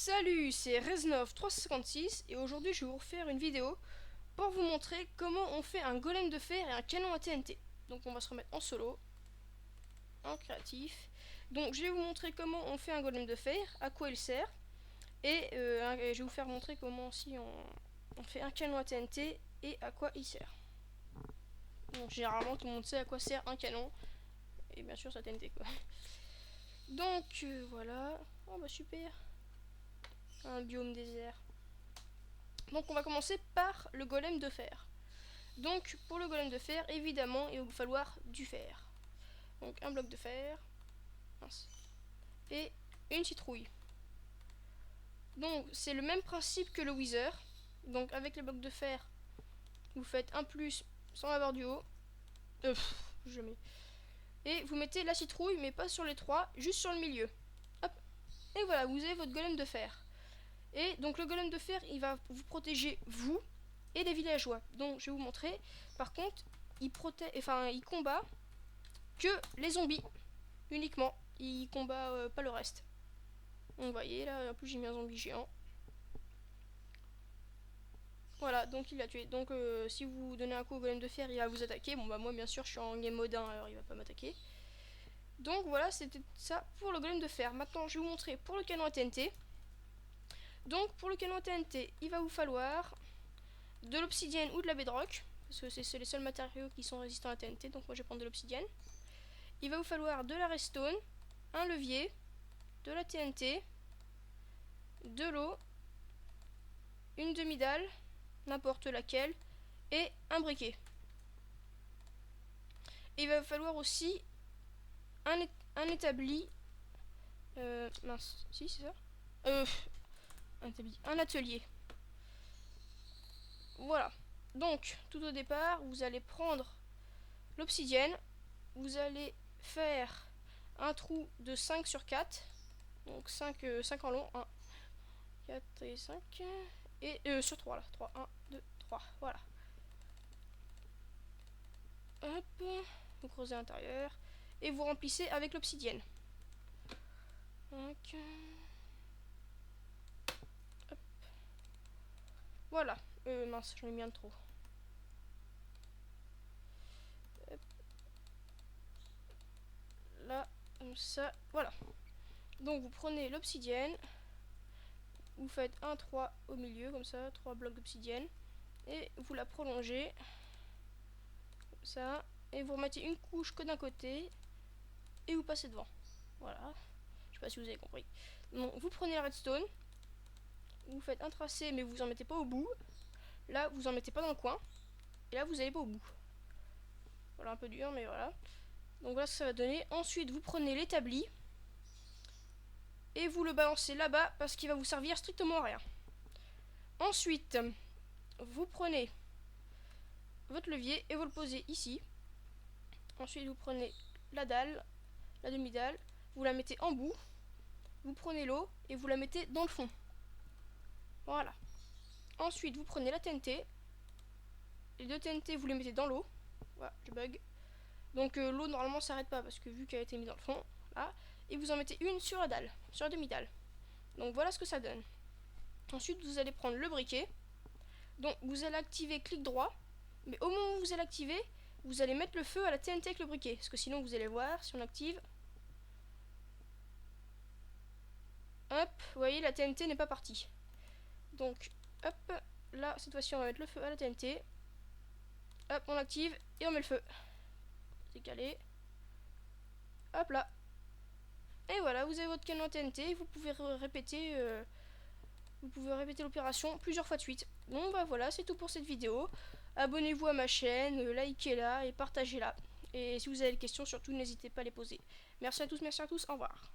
Salut, c'est Reznov356 et aujourd'hui je vais vous refaire une vidéo pour vous montrer comment on fait un golem de fer et un canon à TNT. Donc on va se remettre en solo, en créatif. Donc je vais vous montrer comment on fait un golem de fer, à quoi il sert, et je vais vous faire montrer comment aussi on fait un canon à TNT et à quoi il sert. Donc généralement tout le monde sait à quoi sert un canon, et bien sûr ça TNT quoi. Donc voilà, oh bah super. Un biome désert. Donc on va commencer par le golem de fer. Donc pour le golem de fer, évidemment, il va vous falloir du fer. Donc un bloc de fer. Mince. Et une citrouille. Donc c'est le même principe que le Wither. Donc avec les blocs de fer, vous faites un plus sans avoir du haut. Jamais. Et vous mettez la citrouille, mais pas sur les trois, juste sur le milieu. Hop. Et voilà, vous avez votre golem de fer. Et donc le golem de fer, il va vous protéger vous et les villageois. Donc je vais vous montrer. Par contre, il combat que les zombies uniquement. Il combat pas le reste. Donc vous voyez là, en plus j'ai mis un zombie géant. Voilà, donc il l'a tué. Donc si vous donnez un coup au golem de fer, il va vous attaquer. Bon bah moi bien sûr je suis en game mode 1, alors il va pas m'attaquer. Donc voilà, c'était ça pour le golem de fer. Maintenant je vais vous montrer pour le canon à TNT. Donc pour le canon à TNT, il va vous falloir de l'obsidienne ou de la bedrock, parce que c'est les seuls matériaux qui sont résistants à TNT, donc moi je vais prendre de l'obsidienne. Il va vous falloir de la redstone, un levier, de la TNT, de l'eau, une demi-dalle, n'importe laquelle, et un briquet. Et il va vous falloir aussi un établi, mince, si c'est ça, un atelier. Voilà. Donc, tout au départ, vous allez prendre l'obsidienne, vous allez faire un trou de 5 sur 4, donc 5 en long, 1, 4 et 5, et sur 3 là, 3, 1, 2, 3, voilà. Hop, vous creusez à l'intérieur, et vous remplissez avec l'obsidienne. Donc, hop. Voilà, mince, j'en ai mis un de trop. Hop. Là, comme ça, voilà. Donc vous prenez l'obsidienne, vous faites un 3 au milieu, comme ça, 3 blocs d'obsidienne, et vous la prolongez, comme ça, et vous remettez une couche que d'un côté, et vous passez devant. Voilà, je sais pas si vous avez compris. Donc vous prenez la redstone, vous faites un tracé, mais vous en mettez pas au bout. Là, vous en mettez pas dans le coin, et là, vous n'allez pas au bout. Voilà, un peu dur, mais voilà. Donc voilà ce que ça va donner. Ensuite, vous prenez l'établi, et vous le balancez là-bas, parce qu'il va vous servir strictement à rien. Ensuite, vous prenez votre levier et vous le posez ici. Ensuite, vous prenez la dalle, la demi-dalle, vous la mettez en bout. Vous prenez l'eau et vous la mettez dans le fond. Voilà. Ensuite, vous prenez la TNT. Les deux TNT, vous les mettez dans l'eau. Voilà, je bug. Donc l'eau, normalement, s'arrête pas parce que vu qu'elle a été mise dans le fond, là. Et vous en mettez une sur la dalle, sur la demi-dalle. Donc voilà ce que ça donne. Ensuite, vous allez prendre le briquet. Donc vous allez activer clic droit. Mais au moment où vous allez activer, vous allez mettre le feu à la TNT avec le briquet. Parce que sinon, vous allez voir, si on active... Hop, vous voyez, la TNT n'est pas partie. Donc, hop, là, cette fois-ci, on va mettre le feu à la TNT. Hop, on active et on met le feu. Décalé. Hop là. Et voilà, vous avez votre canon à TNT. Vous pouvez répéter l'opération plusieurs fois de suite. Bon, bah voilà, c'est tout pour cette vidéo. Abonnez-vous à ma chaîne, likez-la et partagez-la. Et si vous avez des questions, surtout, n'hésitez pas à les poser. Merci à tous, au revoir.